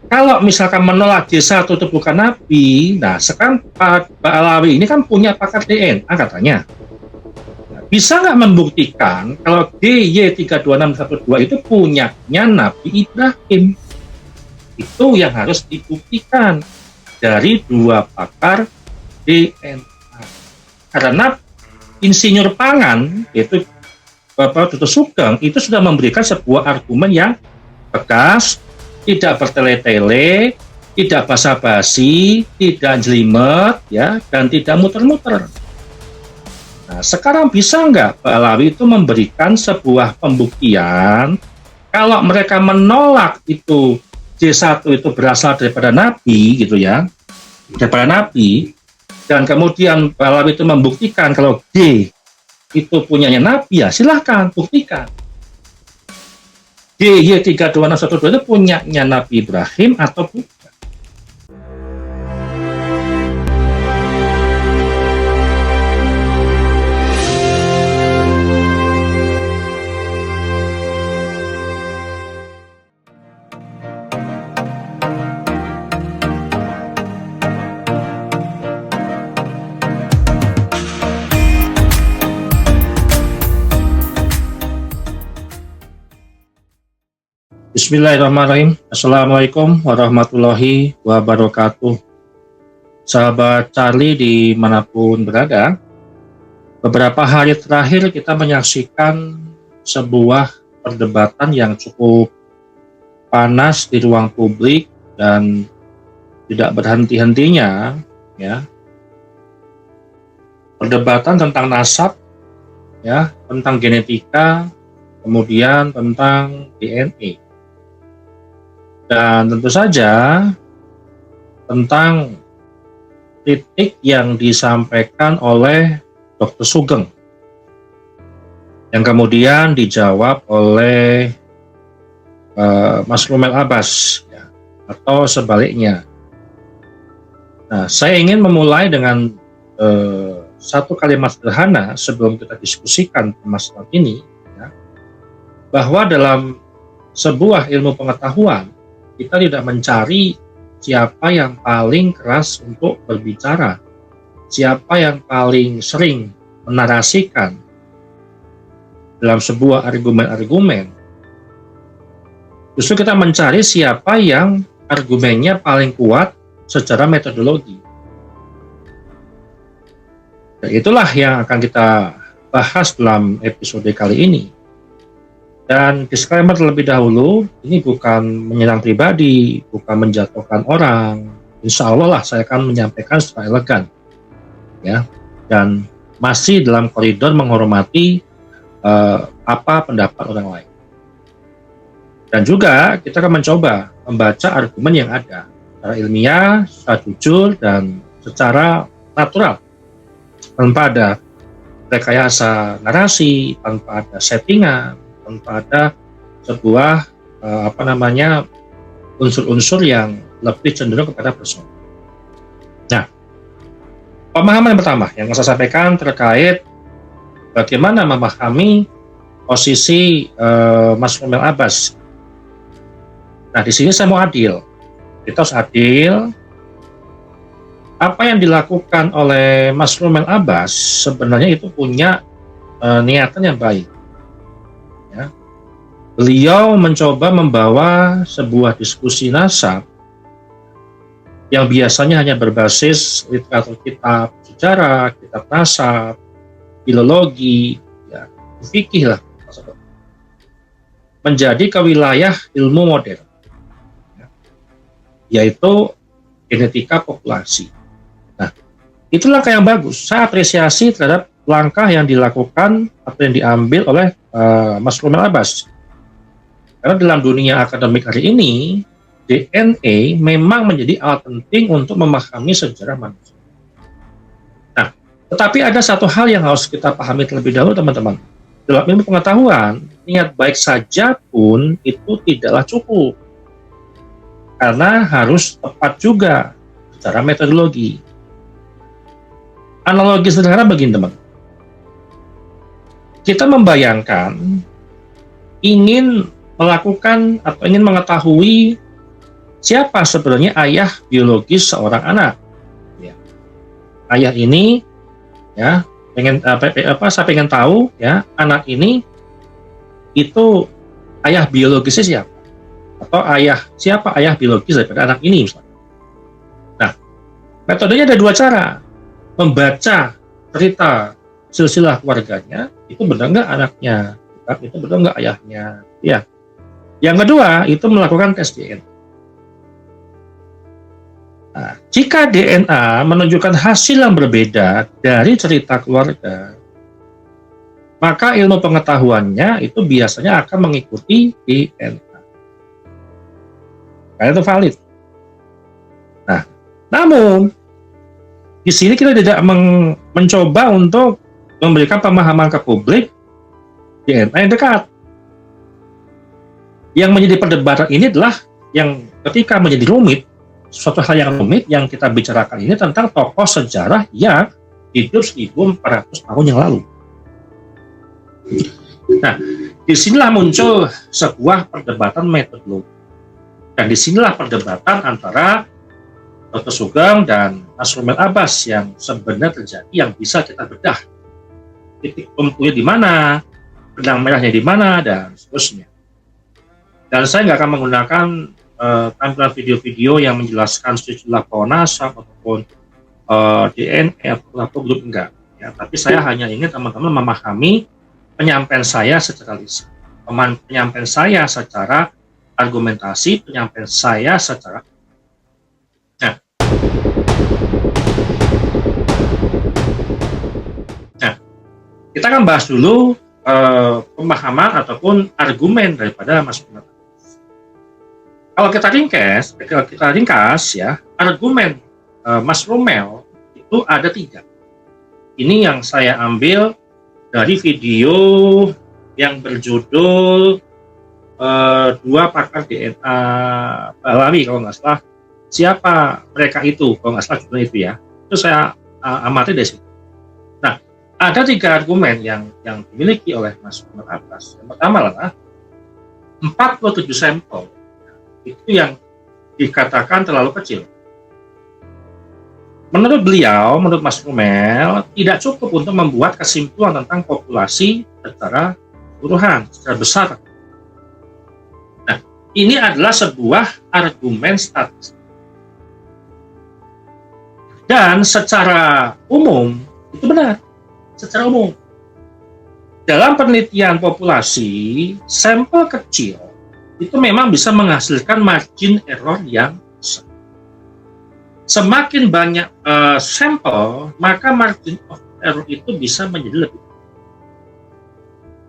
Kalau misalkan menolak J1 itu bukan nabi, nah sekarang Pak Alawi ini kan punya pakar DNA katanya. Nah, bisa nggak membuktikan kalau DY32612 itu punyanya Nabi Ibrahim? Itu yang harus dibuktikan dari dua pakar DNA. Karena insinyur pangan, yaitu Bapak Dr. Sugeng, itu sudah memberikan sebuah argumen yang tegas, tidak bertele-tele, tidak basa-basi, tidak jelimet, ya, dan tidak muter-muter. Nah, sekarang bisa nggak Pak Alawi itu memberikan sebuah pembuktian kalau mereka menolak itu J1 itu berasal daripada Nabi, gitu ya, daripada Nabi, dan kemudian Pak Alawi itu membuktikan kalau D itu punyanya Nabi, ya silahkan buktikan. DY32612 itu punyanya Nabi Ibrahim atau bukan? Bismillahirrahmanirrahim. Assalamualaikum warahmatullahi wabarakatuh. Sahabat Charlie dimanapun berada, beberapa hari terakhir kita menyaksikan sebuah perdebatan yang cukup panas di ruang publik dan tidak berhenti-hentinya, ya. Perdebatan tentang nasab, ya, tentang genetika, kemudian tentang DNA. Dan tentu saja tentang kritik yang disampaikan oleh Dr. Sugeng yang kemudian dijawab oleh Mas Rumel Abbas, ya, atau sebaliknya. Nah, saya ingin memulai dengan satu kalimat sederhana sebelum kita diskusikan masalah ini, ya, bahwa dalam sebuah ilmu pengetahuan kita tidak mencari siapa yang paling keras untuk berbicara, siapa yang paling sering menarasikan dalam sebuah argumen-argumen. Justru kita mencari siapa yang argumennya paling kuat secara metodologi. Dan itulah yang akan kita bahas dalam episode kali ini. Dan disclaimer terlebih dahulu, ini bukan menyerang pribadi, bukan menjatuhkan orang. Insya Allah lah saya akan menyampaikan secara elegan, ya, dan masih dalam koridor menghormati apa pendapat orang lain. Dan juga kita akan mencoba membaca argumen yang ada secara ilmiah, secara jujur, dan secara natural, tanpa ada rekayasa narasi, tanpa ada settingan, tanpa ada sebuah unsur-unsur yang lebih cenderung kepada personal. Nah, pemahaman yang pertama yang saya sampaikan terkait bagaimana memahami posisi Mas Rumel Abbas. Nah, di sini saya mau adil. Kita harus adil. Apa yang dilakukan oleh Mas Rumel Abbas sebenarnya itu punya niatan yang baik. Beliau mencoba membawa sebuah diskusi nasab yang biasanya hanya berbasis literatur kitab sejarah, kitab nasab, filologi, ya, fikih lah, menjadi ke wilayah ilmu modern, ya, yaitu genetika populasi. Nah, itu langkah yang bagus. Saya apresiasi terhadap langkah yang dilakukan atau yang diambil oleh Mas Rumel Abbas. Karena dalam dunia akademik hari ini, DNA memang menjadi alat penting untuk memahami sejarah manusia. Nah, tetapi ada satu hal yang harus kita pahami terlebih dahulu, teman-teman. Dalam ilmu pengetahuan, niat baik saja pun itu tidaklah cukup. Karena harus tepat juga secara metodologi. Analogi sederhana begini, teman. Kita membayangkan ingin melakukan atau ingin mengetahui siapa sebenarnya ayah biologis seorang anak. Ya. Ayah ini, ya, saya pengen tahu, ya, anak ini itu ayah biologisnya siapa, atau siapa ayah biologis daripada anak ini misalnya. Nah, metodenya ada dua cara. Membaca cerita silsilah keluarganya, itu benar nggak anaknya, itu benar nggak ayahnya, ya. Yang kedua, itu melakukan tes DNA. Nah, jika DNA menunjukkan hasil yang berbeda dari cerita keluarga, maka ilmu pengetahuannya itu biasanya akan mengikuti DNA. Karena itu valid. Nah, namun di sini kita tidak mencoba untuk memberikan pemahaman ke publik DNA yang dekat. Yang menjadi perdebatan ini adalah yang ketika menjadi rumit, suatu hal yang rumit yang kita bicarakan ini tentang tokoh sejarah yang hidup 1400 tahun yang lalu. Nah, disinilah muncul sebuah perdebatan metodologi. Dan disinilah perdebatan antara Dr. Sugeng dan Mas Rommel Abbas yang sebenarnya terjadi, yang bisa kita bedah. Titik tumpunya di mana, benang merahnya di mana, dan seterusnya. Dan saya nggak akan menggunakan tampilan video-video yang menjelaskan silsilah pohon nasab ataupun DNA atau grup, enggak. Ya, tapi saya hanya ingin teman-teman memahami penyampaian saya secara lisan, penyampaian saya secara argumentasi, penyampaian saya secara. Nah, kita akan bahas dulu pemahaman ataupun argumen daripada Mas Rommel. Kalau kita ringkas ya, argumen Mas Rommel itu ada 3. Ini yang saya ambil dari video yang berjudul 2 pakar DNA Balawi, kalau nggak salah. Siapa mereka itu, kalau nggak salah judulnya itu ya. Itu saya amati dari situ. Nah, ada 3 argumen yang dimiliki oleh Mas Rommel Abbas. Yang pertama adalah 47 sampel itu yang dikatakan terlalu kecil. Menurut beliau, menurut Mas Rommel, tidak cukup untuk membuat kesimpulan tentang populasi secara keseluruhan, secara besar. Nah, ini adalah sebuah argumen statistik. Dan secara umum, itu benar. Secara umum. Dalam penelitian populasi, sampel kecil itu memang bisa menghasilkan margin error yang besar. Semakin banyak sampel, maka margin of error itu bisa menjadi lebih.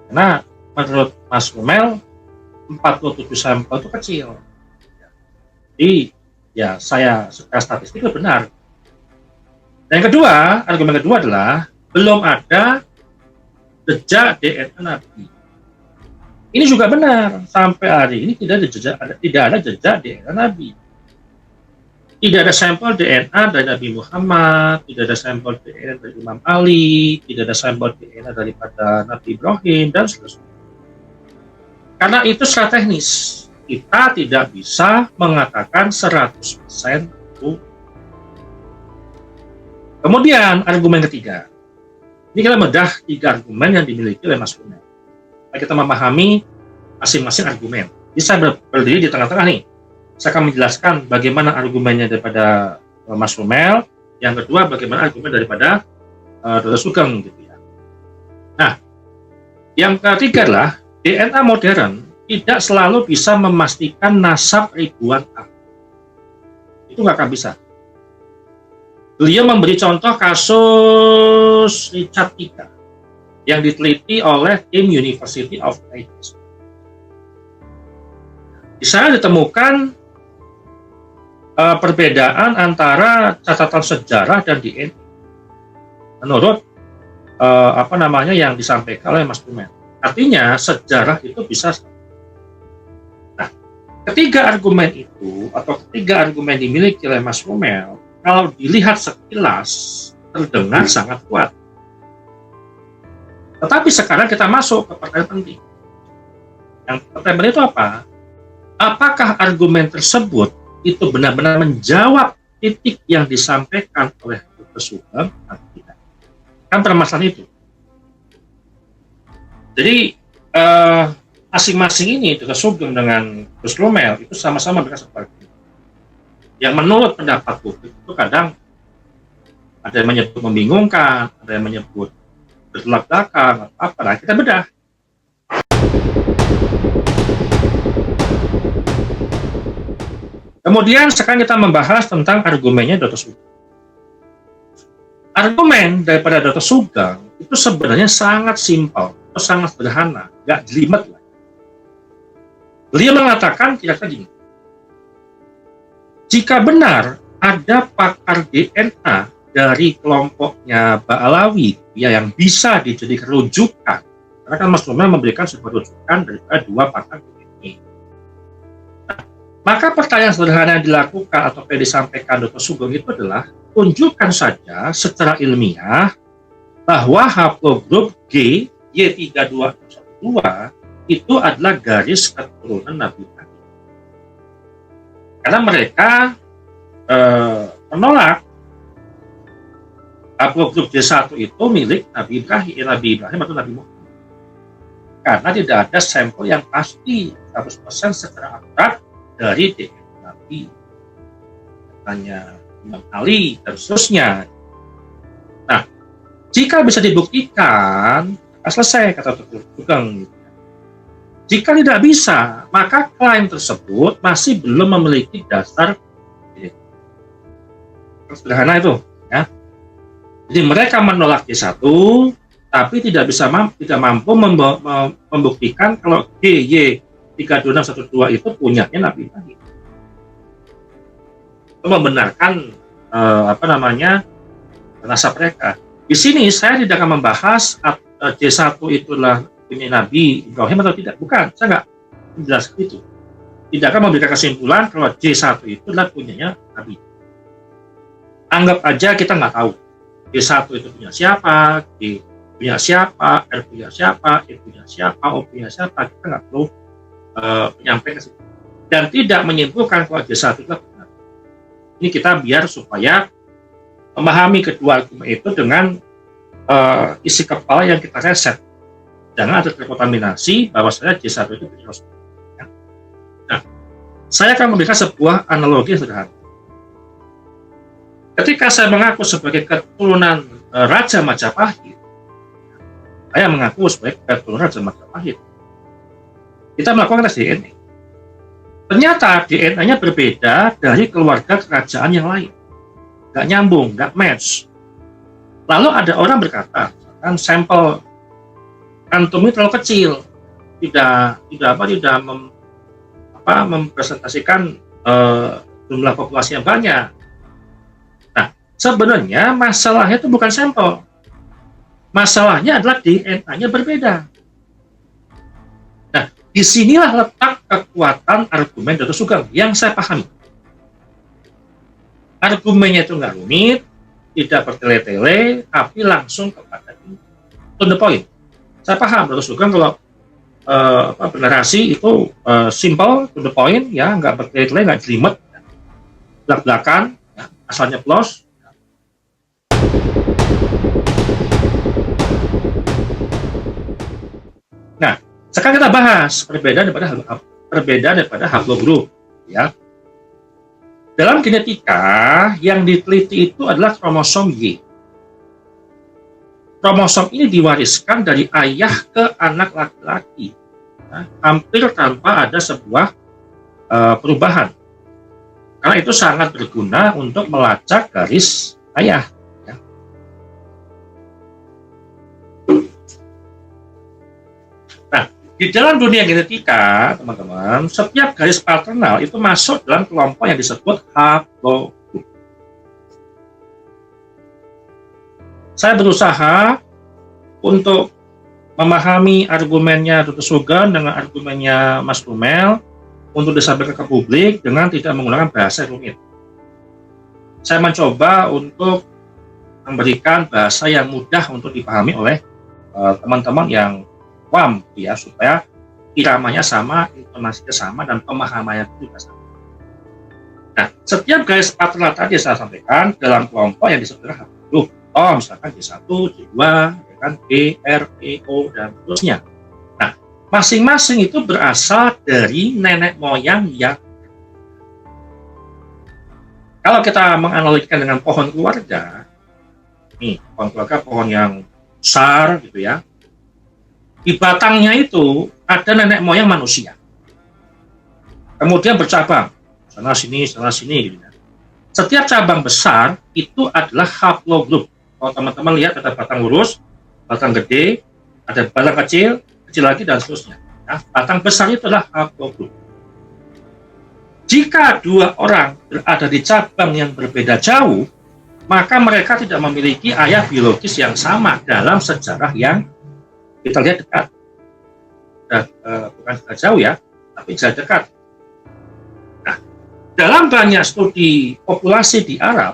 Karena menurut Mas Rommel, 47 sampel itu kecil. Jadi, ya saya secara statistik itu benar. Dan yang kedua, argumen kedua adalah belum ada jejak DNA Nabi. Ini juga benar, sampai hari ini tidak ada jejak DNA Nabi. Tidak ada sampel DNA dari Nabi Muhammad, tidak ada sampel DNA dari Imam Ali, tidak ada sampel DNA daripada Nabi Ibrahim, dan seterusnya. Karena itu secara teknis, kita tidak bisa mengatakan 100% itu. Kemudian argumen ketiga. Ini kita bedah 3 argumen yang dimiliki oleh Mas Rommel. Kita memahami masing-masing argumen. Jadi saya berdiri di tengah-tengah nih. Saya akan menjelaskan bagaimana argumennya daripada Mas Rommel. Yang kedua, bagaimana argumen daripada Dr. Sugeng gitu ya. Nah, yang ketiga adalah DNA modern tidak selalu bisa memastikan nasab ribuan tahun. Itu nggak akan bisa. Beliau memberi contoh kasus Richard Ika yang diteliti oleh tim University of Leeds. Di sana ditemukan perbedaan antara catatan sejarah dan DNA. Menurut yang disampaikan oleh Mas Rommel. Artinya sejarah itu bisa. Nah, ketiga argumen itu atau ketiga argumen dimiliki oleh Mas Rommel, kalau dilihat sekilas terdengar sangat kuat. Tetapi sekarang kita masuk ke pertanyaan penting. Yang pertanyaan itu apa? Apakah argumen tersebut itu benar-benar menjawab titik yang disampaikan oleh Dr. Sugeng atau tidak. Kan permasalahan itu. Jadi masing-masing ini Dr. Sugeng dengan Gus Romel itu sama-sama mereka seperti yang menurut pendapat publik itu kadang ada yang menyebut membingungkan, ada yang menyebut bertolak belakang, apa nah, kita bedah. Kemudian sekarang kita membahas tentang argumennya Dr. Sugeng. Argumen daripada Dr. Sugeng itu sebenarnya sangat simpel, atau sangat sederhana, nggak jelimet lah. Beliau mengatakan kira-kira gini, jika benar ada pakar DNA dari kelompoknya Ba'alawi ya, yang bisa dijadikan rujukan, karena kan Mas Romel memberikan sebuah rujukan daripada dua pakar DNA. Nah, maka pertanyaan sederhana yang dilakukan atau yang disampaikan Dr. Sugeng itu adalah tunjukkan saja secara ilmiah bahwa haplogrup G Y3212 itu adalah garis keturunan Nabi Ibrahim. Karena mereka menolak haplogrup J1 itu milik Nabi Ibrahim atau Nabi Muhammad. Karena tidak ada sampel yang pasti 100% secara akurat dari DNA Nabi. Hanya Imam Ali dan seterusnya. Nah, jika bisa dibuktikan, selesai kata Dr. Sugeng. Jika tidak bisa, maka klaim tersebut masih belum memiliki dasar. Sederhana itu, ya. Jadi mereka menolak J1, tapi tidak mampu membuktikan kalau GY32612 itu punyanya Nabi Ibrahim. Itu membenarkan nasab mereka. Di sini saya tidak akan membahas J1 itulah punya Nabi Ibrahim atau tidak. Bukan, saya nggak menjelaskan itu. Tidak akan memberikan kesimpulan kalau J1 itu adalah punyanya Nabi. Anggap aja kita nggak tahu J1 itu punya siapa, G punya siapa, R punya siapa, E punya siapa, O punya siapa. Kita nggak perlu menyampaikan ke situ. Dan tidak menyimpulkan kalau J1 itu benar. Ini kita biar supaya memahami kedua argumen itu dengan isi kepala yang kita reset. Jangan ada terkontaminasi bahwa saya J1 itu punya Rasulullah. Nah, saya akan memberikan sebuah analogi sederhana. Ketika saya mengaku sebagai keturunan Raja Majapahit, saya mengaku sebagai keturunan Raja Majapahit. Kita melakukan tes DNA. Ternyata DNA-nya berbeda dari keluarga kerajaan yang lain. Nggak nyambung, nggak match. Lalu ada orang berkata, kan sampel antum ini terlalu kecil, tidak mempresentasikan jumlah populasi yang banyak. Nah, sebenarnya masalahnya itu bukan sampel, masalahnya adalah DNA-nya berbeda. Nah, disinilah letak kekuatan argumen Dr. Sugeng yang saya pahami. Argumennya itu nggak rumit, tidak bertele-tele, tapi langsung kepada to the point. Saya paham Dr. Sugeng kalau bernarasi itu simple, to the point, ya, nggak bertele-tele, nggak jelimet, belak-belakan, ya, asalnya plus. Nah, sekarang kita bahas perbedaan daripada haplogrup, ya. Dalam genetika yang diteliti itu adalah kromosom Y. Kromosom ini diwariskan dari ayah ke anak laki-laki, ya, hampir tanpa ada sebuah perubahan. Karena itu sangat berguna untuk melacak garis ayah. Ya. Nah, di dalam dunia genetika, teman-teman, setiap garis paternal itu masuk dalam kelompok yang disebut haplogrup. Saya berusaha untuk memahami argumennya Dr. Sugeng dengan argumennya Mas Romel untuk disampaikan ke publik dengan tidak menggunakan bahasa rumit. Saya mencoba untuk memberikan bahasa yang mudah untuk dipahami oleh teman-teman yang awam, ya, supaya iramanya sama, intonasinya sama, dan pemahamannya juga sama. Nah, setiap garis paternal tadi saya sampaikan dalam kelompok yang disebut haplogroup. Oh, misalkan J1, J2, ya kan, B, R, E, O, dan seterusnya. Nah, masing-masing itu berasal dari nenek moyang yang kalau kita menganalogikan dengan pohon keluarga, nih, pohon keluarga, pohon yang besar gitu ya, di batangnya itu ada nenek moyang manusia. Kemudian bercabang, sana sini gitu ya. Setiap cabang besar itu adalah haplogroup. Kalau teman-teman lihat ada batang lurus, batang gede, ada batang kecil, kecil lagi dan seterusnya. Nah, batang besar itu adalah haplogroup. Jika dua orang berada di cabang yang berbeda jauh, maka mereka tidak memiliki ayah biologis yang sama dalam sejarah yang kita lihat dekat. Bukan dekat jauh ya, tapi jarak dekat. Nah, dalam banyak studi populasi di Arab,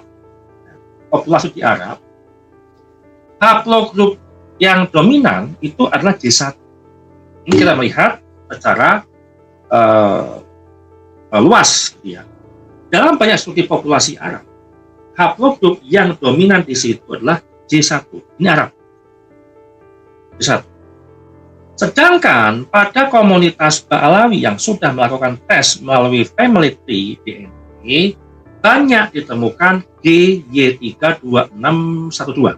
haplogroup yang dominan itu adalah J1. Ini kita melihat secara luas, gitu ya. Dalam banyak studi populasi Arab, haplogroup yang dominan di situ adalah J1. Ini Arab. J1. Sedangkan pada komunitas Ba'alawi yang sudah melakukan tes melalui family tree DNA, banyak ditemukan GY32612.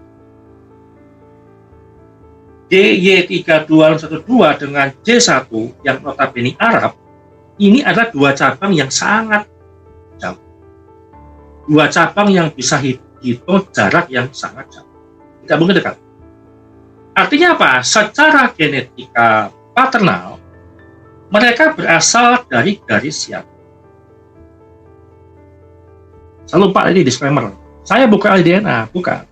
GY32612 dengan J1 yang notabene Arab, ini adalah dua cabang yang sangat jauh. Dua cabang yang bisa hitung jarak yang sangat jauh. Tidak mungkin dekat. Artinya apa? Secara genetika paternal, mereka berasal dari garis yang... Saya lupa tadi disclaimer. Saya bukan ahli DNA, bukan.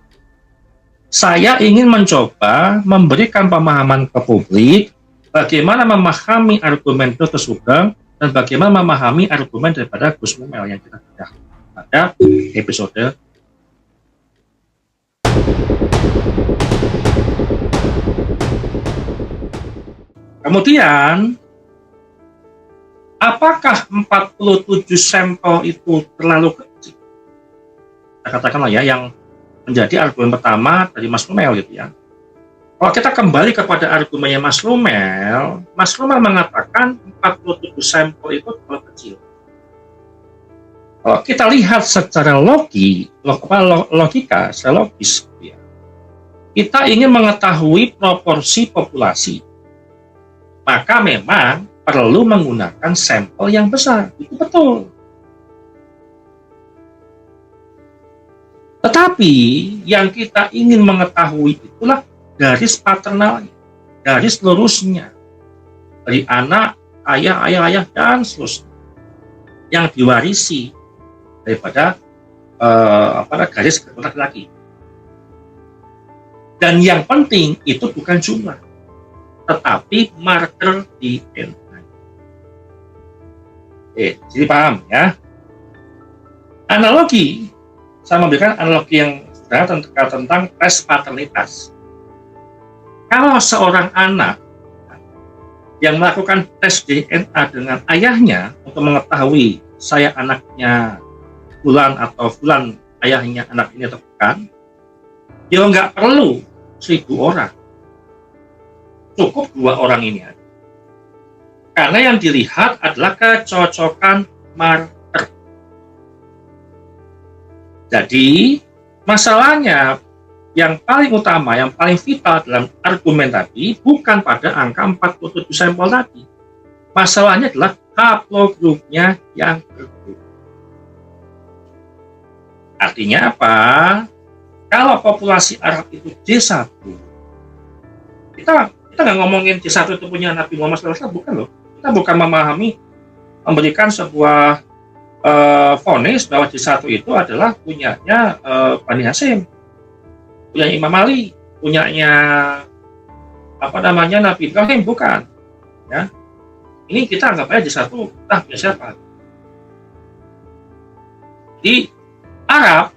Saya ingin mencoba memberikan pemahaman ke publik bagaimana memahami argumen Dr. Sugeng dan bagaimana memahami argumen daripada Gus Mumel yang kita bedah pada episode. Kemudian, apakah 47 sampel itu terlalu kecil? Katakanlah ya, yang menjadi argumen pertama dari Mas Lumel gitu ya. Kalau kita kembali kepada argumennya Mas Lumel mengatakan 47 sampel itu terlalu kecil. Kalau kita lihat secara logika, secara logis, gitu ya, kita ingin mengetahui proporsi populasi, maka memang perlu menggunakan sampel yang besar. Itu betul. Tetapi yang kita ingin mengetahui itulah garis paternalnya, garis lurusnya, dari anak, ayah, dan seterusnya, yang diwarisi daripada garis keturunan laki. Dan yang penting itu bukan jumlah, tetapi marker DNA. Jadi paham ya? Analogi, saya memberikan analogi yang sederhana tentang tes paternitas. Kalau seorang anak yang melakukan tes DNA dengan ayahnya untuk mengetahui saya anaknya Fulan atau Fulan ayahnya anak ini atau bukan, dia nggak perlu 1000 orang. Cukup 2 orang ini aja. Karena yang dilihat adalah kecocokan marker. Jadi, masalahnya yang paling utama, yang paling vital dalam argumen tadi bukan pada angka 47 sampel tadi. Masalahnya adalah haplogrupnya yang berbeda. Artinya apa? Kalau populasi Arab itu J1, kita nggak ngomongin J1 itu punya Nabi Muhammad SAW, bukan loh. Kita bukan memberikan sebuah vonis bahwa J1 itu adalah punyanya Bani Hashim, punya Imam Ali, punyanya Nabi Ibrahim, bukan. Ya, ini kita anggap aja J1, punya siapa? Di Arab,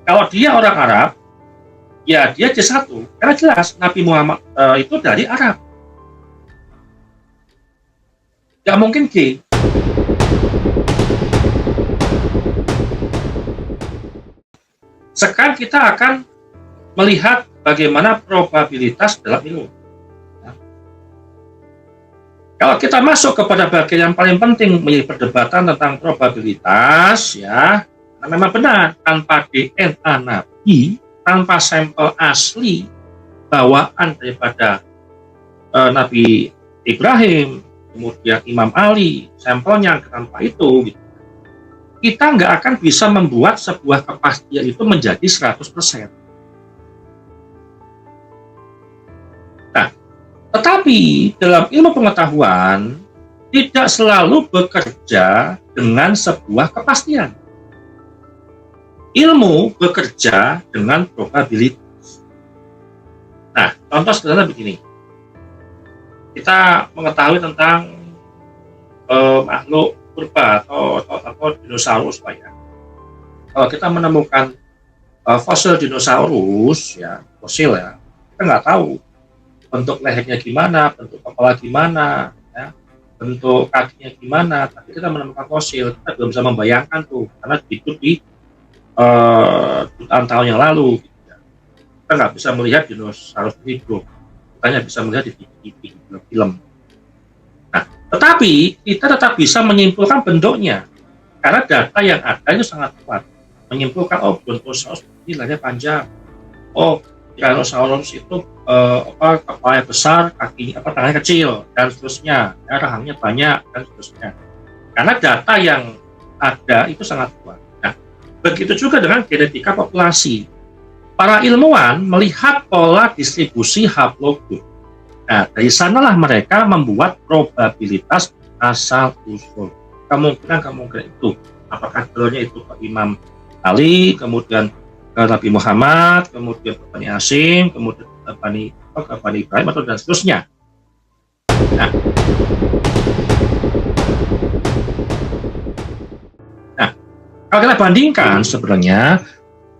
kalau dia orang Arab, ya dia J1, karena jelas Nabi Muhammad itu dari Arab. Gak mungkin G. Sekarang kita akan melihat bagaimana probabilitas dalam ilmu. Kalau kita masuk kepada bagian yang paling penting menjadi perdebatan tentang probabilitas, ya, nah memang benar tanpa DNA Nabi, tanpa sampel asli bawaan daripada Nabi Ibrahim, kemudian Imam Ali, sampelnya tanpa itu, gitu, kita nggak akan bisa membuat sebuah kepastian itu menjadi 100%. Tetapi dalam ilmu pengetahuan tidak selalu bekerja dengan sebuah kepastian. Ilmu bekerja dengan probabilitas. Nah, contoh sederhana begini. Kita mengetahui tentang makhluk purba atau dinosaurus, Pak ya. Kalau kita menemukan fosil dinosaurus, ya fosil ya, kita nggak tahu bentuk lehernya gimana, bentuk kepala gimana, ya, bentuk kakinya gimana, tapi kita menemukan fosil, kita belum bisa membayangkan tuh, karena itu di jutaan tahun yang lalu, gitu ya. Kita nggak bisa melihat dinosaurus hidup, kita hanya bisa melihat di film. Nah, tetapi kita tetap bisa menyimpulkan bentuknya, karena data yang ada itu sangat kuat, menyimpulkan brontosaurus ini lehernya panjang, Tyrannosaurus itu kepalanya besar, kakinya tangannya kecil, dan seterusnya, ya, rahangnya banyak, dan seterusnya. Karena data yang ada itu sangat kuat. Nah, begitu juga dengan genetika populasi. Para ilmuwan melihat pola distribusi haplogrup. Nah, dari sanalah mereka membuat probabilitas asal usul. Kemungkinan itu, apakah telurnya itu Pak Imam Ali, kemudian Nabi Muhammad, kemudian Bani Hashim, kemudian Bani Ibrahim, atau dan seterusnya. Nah, kalau kita bandingkan sebenarnya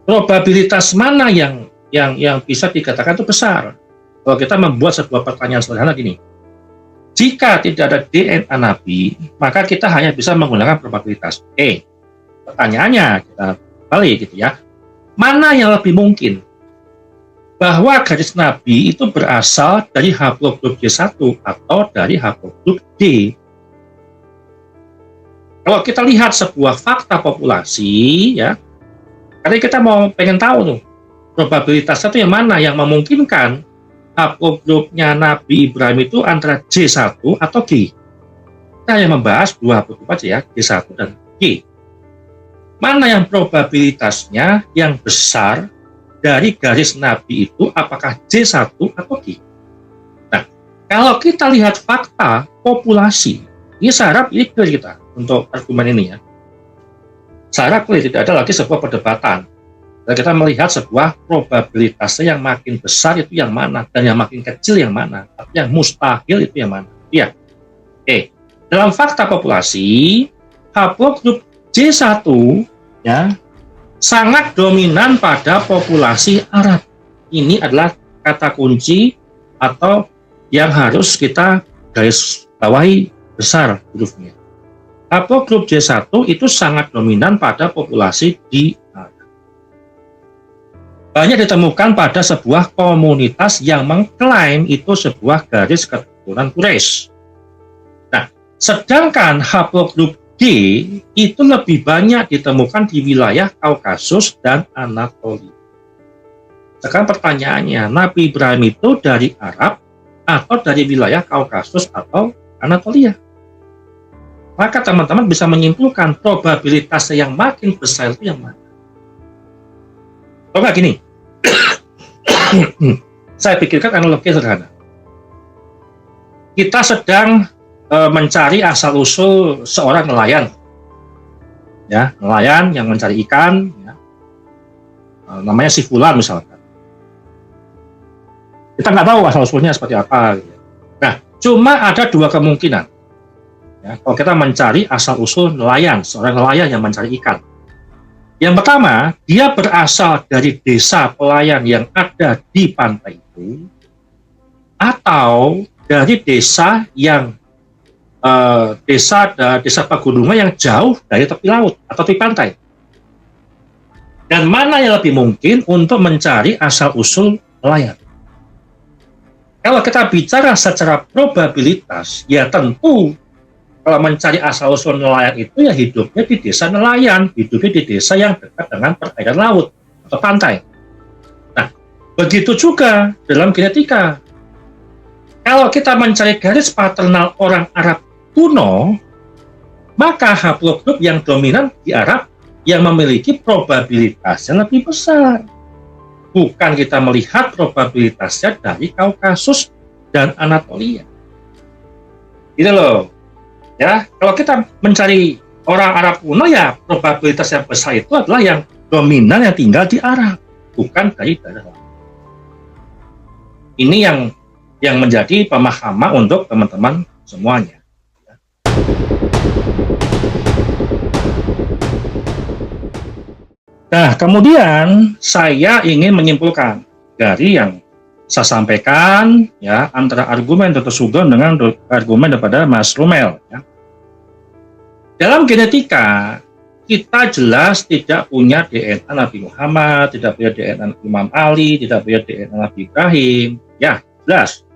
probabilitas mana yang bisa dikatakan itu besar. Kalau kita membuat sebuah pertanyaan sederhana gini, jika tidak ada DNA Nabi, maka kita hanya bisa menggunakan probabilitas. Pertanyaannya kita balik gitu ya. Mana yang lebih mungkin? Bahwa garis Nabi itu berasal dari haplogrup D1 atau dari haplogrup D. Kalau kita lihat sebuah fakta populasi, ya, karena kita pengen tahu tuh, probabilitasnya itu yang mana yang memungkinkan haplogrupnya Nabi Ibrahim itu antara J1 atau G. Kita hanya membahas dua haplogrup aja ya, J1 dan G. Mana yang probabilitasnya yang besar dari garis Nabi itu, apakah J1 atau G? Nah, kalau kita lihat fakta populasi, ini saya harap ini clear kita untuk argumen ini ya. Saya harap clear, tidak ada lagi sebuah perdebatan. Dan kita melihat sebuah probabilitasnya yang makin besar itu yang mana, dan yang makin kecil yang mana, atau yang mustahil itu yang mana. Ya. Dalam fakta populasi, haplogrup J1 ya sangat dominan pada populasi Arab. Ini adalah kata kunci atau yang harus kita garis bawahi besar hurufnya. Haplogrup J1 itu sangat dominan pada populasi di Arab. Banyak ditemukan pada sebuah komunitas yang mengklaim itu sebuah garis keturunan Quraisy. Nah, sedangkan haplogrup D itu lebih banyak ditemukan di wilayah Kaukasus dan Anatolia. Sekarang pertanyaannya, Nabi Ibrahim itu dari Arab atau dari wilayah Kaukasus atau Anatolia? Maka teman-teman bisa menyimpulkan probabilitasnya yang makin besar itu yang mana. Coba gini, saya pikirkan analogi sederhana. Kita sedang mencari asal-usul seorang nelayan, ya, nelayan yang mencari ikan, ya, namanya si Fulan misalkan. Kita nggak tahu asal-usulnya seperti apa. Gitu. Nah, cuma ada dua kemungkinan. Ya, kalau kita mencari asal-usul nelayan, seorang nelayan yang mencari ikan. Yang pertama, dia berasal dari desa pelayan yang ada di pantai itu, atau dari desa yang desa pegunungan yang jauh dari tepi laut atau tepi pantai. Dan mana yang lebih mungkin untuk mencari asal-usul nelayan? Kalau kita bicara secara probabilitas, ya tentu kalau mencari asal-usul nelayan itu ya hidupnya di desa nelayan, hidupnya di desa yang dekat dengan perairan laut atau pantai. Nah, begitu juga dalam genetika. Kalau kita mencari garis paternal orang Arab kuno, maka haplogrup yang dominan di Arab yang memiliki probabilitas yang lebih besar. Bukan kita melihat probabilitasnya dari Kaukasus dan Anatolia. Gitu loh. Ya, kalau kita mencari orang Arab kuno, ya probabilitas yang besar itu adalah yang dominan yang tinggal di Arab, bukan dari daerah lain. Ini yang menjadi pemahaman untuk teman-teman semuanya. Nah, kemudian saya ingin menyimpulkan dari yang saya sampaikan, ya, antara argumen Dr. Sugeng dengan argumen daripada Mas Romel. Ya. Dalam genetika, kita jelas tidak punya DNA Nabi Muhammad, tidak punya DNA Imam Ali, tidak punya DNA Nabi Ibrahim. Ya, jelas.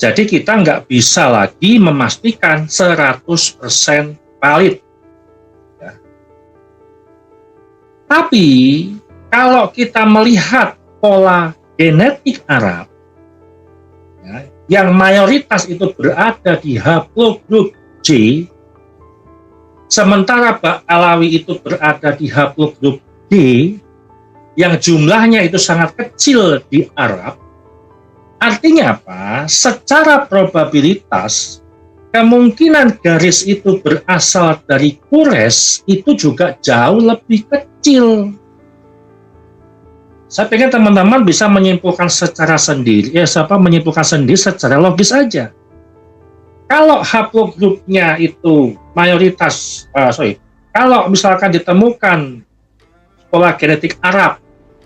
Jadi kita nggak bisa lagi memastikan 100% valid. Tapi kalau kita melihat pola genetik Arab, ya, yang mayoritas itu berada di haplogrup J, sementara Alawi itu berada di haplogrup D, yang jumlahnya itu sangat kecil di Arab. Artinya apa? Secara probabilitas, kemungkinan garis itu berasal dari Quraisy itu juga jauh lebih kecil. Saya pengen teman-teman bisa menyimpulkan secara sendiri, menyimpulkan sendiri secara logis aja. Kalau haplogrupnya itu mayoritas, kalau misalkan ditemukan pola genetik Arab,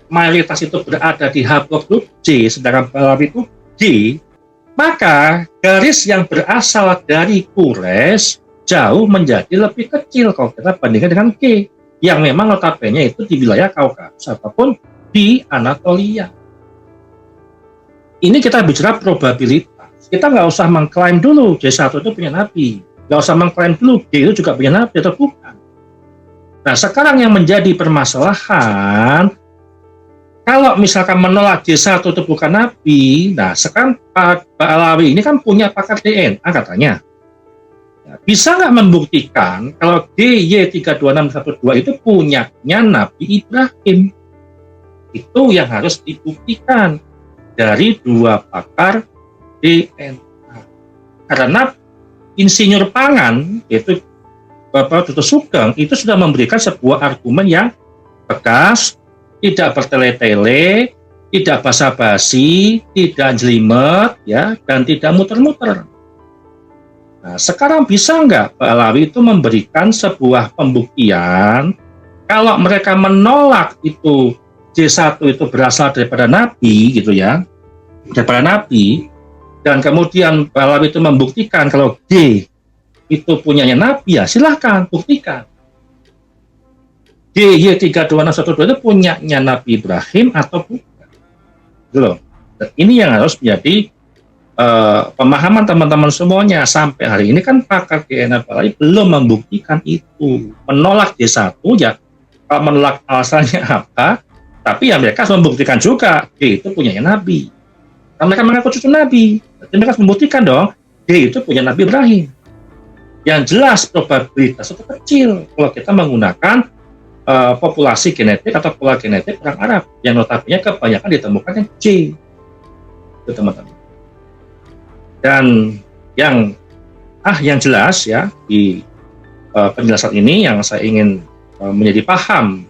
mayoritas itu berada di haplogrup J, sedangkan Alawi itu D, maka garis yang berasal dari Quraisy jauh menjadi lebih kecil kalau kita bandingkan dengan G, yang memang notabene itu di wilayah Kaukasus ataupun di Anatolia. Ini kita bicara probabilitas. Kita nggak usah mengklaim dulu J1 itu punya nabi, nggak usah mengklaim dulu G itu juga punya nabi atau bukan. Nah, sekarang yang menjadi permasalahan, kalau misalkan menolak J1 itu bukan nabi, nah sekarang Pak Alawi ini kan punya pakar DNA katanya. Bisa nggak membuktikan kalau DY32612 itu punyanya Nabi Ibrahim? Itu yang harus dibuktikan dari dua pakar DNA. Karena insinyur pangan, yaitu Bapak Dr. Sugeng, itu sudah memberikan sebuah argumen yang tegas, tidak bertele-tele, tidak basa-basi, tidak jelimet, ya, dan tidak muter-muter. Nah, sekarang bisa nggak Pak Alawi itu memberikan sebuah pembuktian kalau mereka menolak itu J1 itu berasal daripada Nabi, gitu ya, daripada Nabi, dan kemudian Pak Alawi itu membuktikan kalau G itu punyanya Nabi, ya silahkan buktikan. DY32612 itu punyanya Nabi Ibrahim atau bukan? Gitu loh. Dan ini yang harus menjadi pemahaman teman-teman semuanya. Sampai hari ini kan pakar DNA belum membuktikan itu. Menolak D1, ya kalau menolak alasannya apa, tapi ya mereka membuktikan juga D itu punyanya Nabi. Karena mereka mengaku cucu Nabi, jadi mereka membuktikan dong D itu punya Nabi Ibrahim. Yang jelas probabilitas itu kecil kalau kita menggunakan populasi genetik atau pola genetik orang Arab yang notabene kebanyakan ditemukan yang C, itu teman-teman. Dan yang jelas ya di penjelasan ini yang saya ingin menjadi paham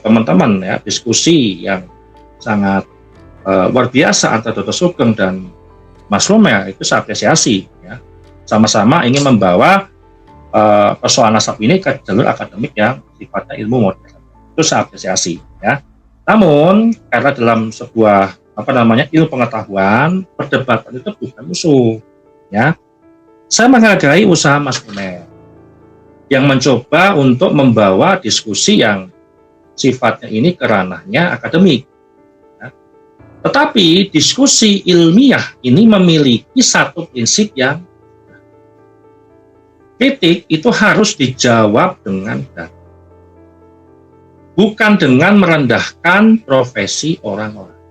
teman-teman ya, diskusi yang sangat luar biasa antara Dr. Sugeng dan Mas Romel itu saya apresiasi ya, sama-sama ingin membawa persoalan nasab ini ke jalur akademik yang sifatnya ilmu modern. Itu saya apresiasi ya. Namun karena dalam sebuah ilmu pengetahuan, perdebatan itu bukan musuh ya. Saya menghargai usaha Mas Romel yang mencoba untuk membawa diskusi yang sifatnya ini ke ranahnya akademik. Ya. Tetapi diskusi ilmiah ini memiliki satu prinsip yang kritik itu harus dijawab dengan data. Bukan dengan merendahkan profesi orang-orang.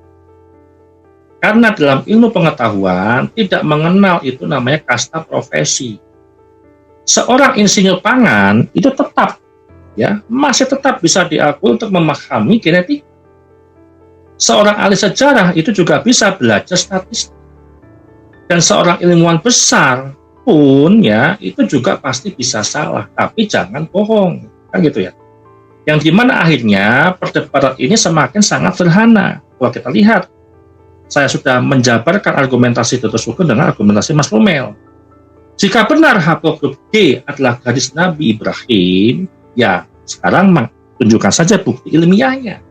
Karena dalam ilmu pengetahuan tidak mengenal itu namanya kasta profesi. Seorang insinyur pangan itu tetap masih tetap bisa diakui untuk memahami genetik. Seorang ahli sejarah itu juga bisa belajar statistik. Dan seorang ilmuwan besar pun itu juga pasti bisa salah, tapi jangan bohong. Kan gitu ya. Yang dimana akhirnya perdebatan ini semakin sangat sederhana. Kalau kita lihat, saya sudah menjabarkan argumentasi Dr. Sugeng dengan argumentasi Mas Romel. Jika benar haplogrup G adalah gadis Nabi Ibrahim, ya sekarang tunjukkan saja bukti ilmiahnya.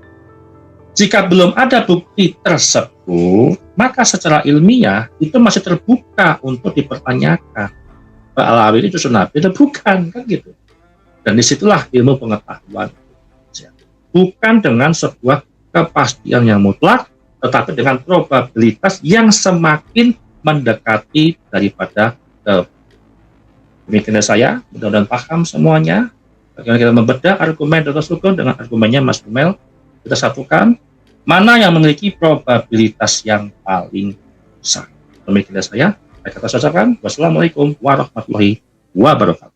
Jika belum ada bukti tersebut, maka secara ilmiah itu masih terbuka untuk dipertanyakan. Mbak Alawi ini cucu Nabi atau bukan, kan gitu. Dan disitulah ilmu pengetahuan. Bukan dengan sebuah kepastian yang mutlak, tetapi dengan probabilitas yang semakin mendekati daripada demikian saya, mudah-mudahan paham semuanya. Bagaimana kita membedah argumen Dr. Sugeng dengan argumennya Mas Romel, kita satukan mana yang memiliki probabilitas yang paling besar. Demikian saya, kata saya ucapkan wassalamualaikum warahmatullahi wabarakatuh.